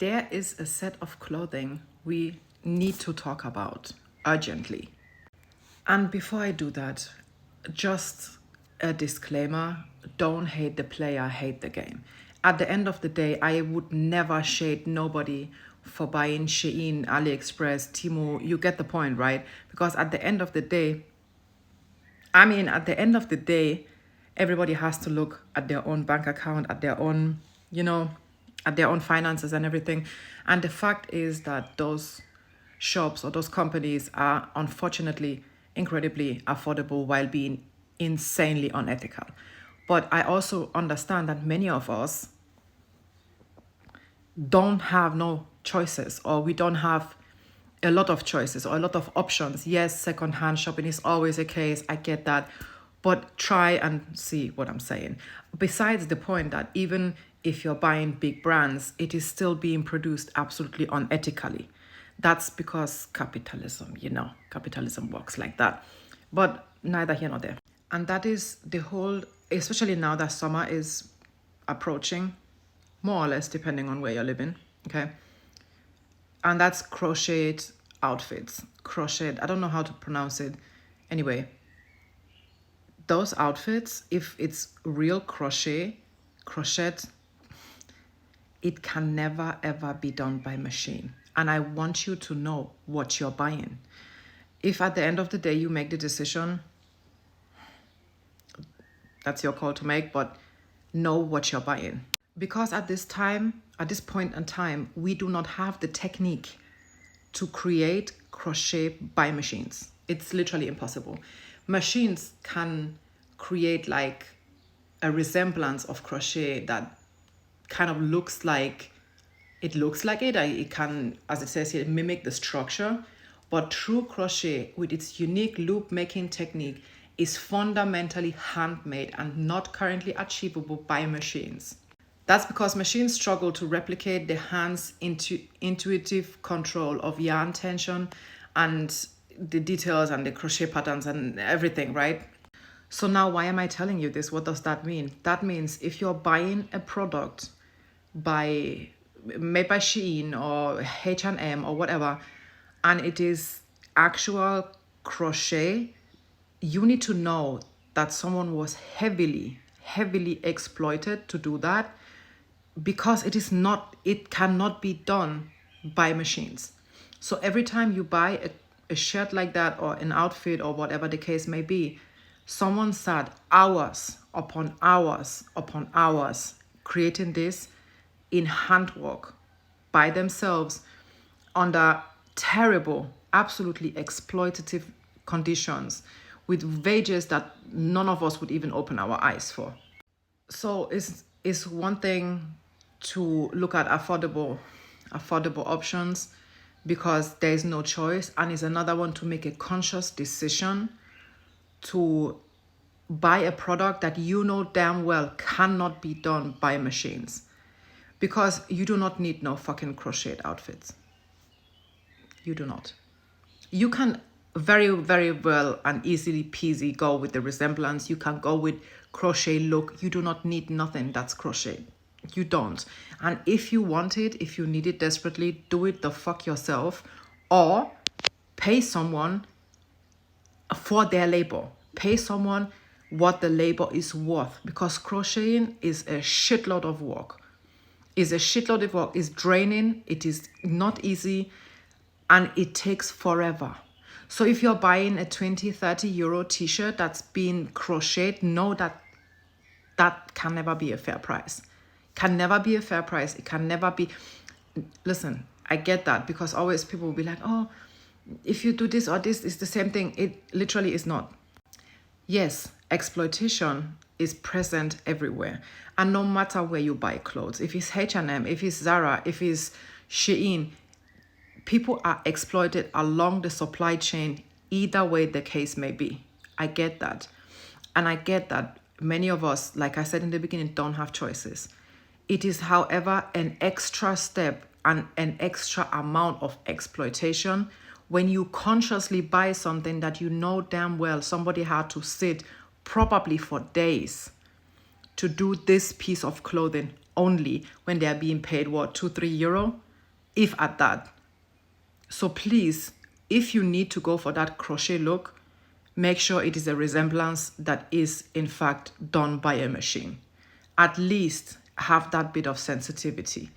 there is a set of clothing we need to talk about urgently. And before I do that, just a disclaimer, don't hate the player, hate the game. At the end of the day, I would never shade nobody for buying Shein, AliExpress, Temu. You get the point, right? Because at the end of the day, everybody has to look at their own bank account, at their own, at their own finances and everything. And the fact is that those shops or those companies are unfortunately incredibly affordable while being insanely unethical. But I also understand that many of us don't have no choices, or we don't have a lot of choices or a lot of options. Yes, secondhand shopping is always a case. I get that. But try and see what I'm saying. Besides the point that even if you're buying big brands, it is still being produced absolutely unethically. That's because capitalism, capitalism works like that. But neither here nor there. And that is the whole, especially now that summer is approaching, more or less, depending on where you're living, okay? And that's crocheted outfits. Crocheted, I don't know how to pronounce it. Anyway, those outfits, if it's real crochet, it can never ever be done by machine. And I want you to know what you're buying. If at the end of the day you make the decision, that's your call to make, but know what you're buying. Because at this point in time, we do not have the technique to create crochet by machines. It's literally impossible. Machines can create like a resemblance of crochet that kind of looks like it. It can, as it says here, mimic the structure. But true crochet with its unique loop making technique is fundamentally handmade and not currently achievable by machines. That's because machines struggle to replicate the hand's intuitive control of yarn tension and the details and the crochet patterns and everything, right? So now why am I telling you this? What does that mean? That means if you're buying a product made by Shein or H&M or whatever, and it is actual crochet, you need to know that someone was heavily exploited to do that, because it cannot be done by machines. So every time you buy a shirt like that or an outfit or whatever the case may be, someone sat hours upon hours upon hours creating this in handwork by themselves under terrible, absolutely exploitative conditions with wages that none of us would even open our eyes for. So it's one thing to look at affordable options because there is no choice, and it's another one to make a conscious decision to buy a product that you know damn well cannot be done by machines, because you do not need no fucking crocheted outfits. You do not. You can very, very well and easily peasy go with the resemblance. You can go with crochet look. You do not need nothing that's crochet. You don't. And if you want it, if you need it desperately, do it the fuck yourself, or pay someone for their labor. Pay someone what the labor is worth, because crocheting is a shitload of work. It's draining. It is not easy, and it takes forever. So if you're buying a 20-30 euro t-shirt that's being crocheted, know that can never be a fair price. Can never be a fair price. It can never be. Listen, I get that, because always people will be like, oh, if you do this or this, it's the same thing. It literally is not. Yes, exploitation is present everywhere. And no matter where you buy clothes, if it's H&M, if it's Zara, if it's Shein, people are exploited along the supply chain, either way the case may be. I get that. And I get that many of us, like I said in the beginning, don't have choices. It is, however, an extra step and an extra amount of exploitation when you consciously buy something that you know damn well somebody had to sit probably for days to do this piece of clothing only, when they're being paid, what, 2-3 euro? if at that. So please, if you need to go for that crochet look, make sure it is a resemblance that is in fact done by a machine. At least have that bit of sensitivity.